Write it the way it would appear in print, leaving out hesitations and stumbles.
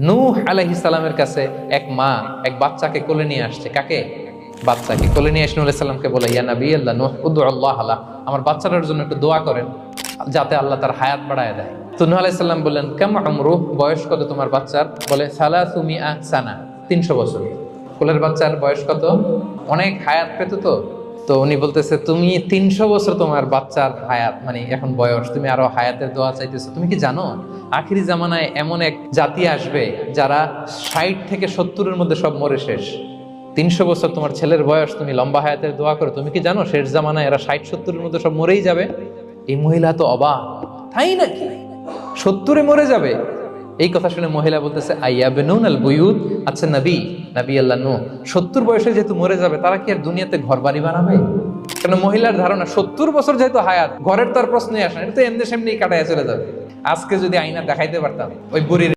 নূহ আলাইহিস সালামের কাছে এক মা এক বাচ্চাকে কোলে নিয়ে আসছে। কাকে? বাচ্চাকে কোলে নিয়ে এসে নূহ আলাইহিস সালামকে বলে, ইয়া নবী আল্লাহ নূহ উদউ আল্লাহ আলা, আমার বাচ্চাটার জন্য একটু দোয়া করেন যাতে আল্লাহ তার হায়াত বাড়ায় দেয়। তো নূহ আলাইহিস সালাম বললেন, কাম উমরুহ, বয়স কত তোমার বাচ্চার? বলে সালাসু মিআ সানা, 300 বছর। কোলের বাচ্চার বয়স কত? অনেক হায়াত পেত তো। তো উনি বলতেছে, তুমি 300 বছর তোমার বাচ্চার হায়াত, মানে এখন বয়স, তুমি আরো হায়াতের দোয়া চাইতেছো। তুমি কি জানো আখিরি জামানায় এমন এক জাতি আসবে যারা 60 থেকে 70-এর মধ্যে সব মরে শেষ। 300 বছর তোমার ছেলের বয়স, তুমি লম্বা হায়াতের দোয়া করো, তুমি কি জানো শেষ জামানায় এরা 60-70-এর মধ্যে সব মরেই যাবে? এই মহিলা তো অবাক, তাই নাকি 70-এ মরে যাবে? এই কথা শুনে মহিলা বলতেছে, আইয়াবনুন আল বুয়ুত, আচ্ছা নবী আল্লাহ নূহ 70 বয়সে যেহেতু মরে যাবে, তারা কি আর দুনিয়াতে ঘর বাড়ি বানাবে? কেন মহিলার ধারণা 70 বছর যেহেতু হায়াত, ঘরের তো আর প্রশ্নই আসে না, এটা তো এমনি সেমনি কাটায় চলে যাবে। আজকে যদি আয়না দেখাইতে পারতাম ওই বুড়ির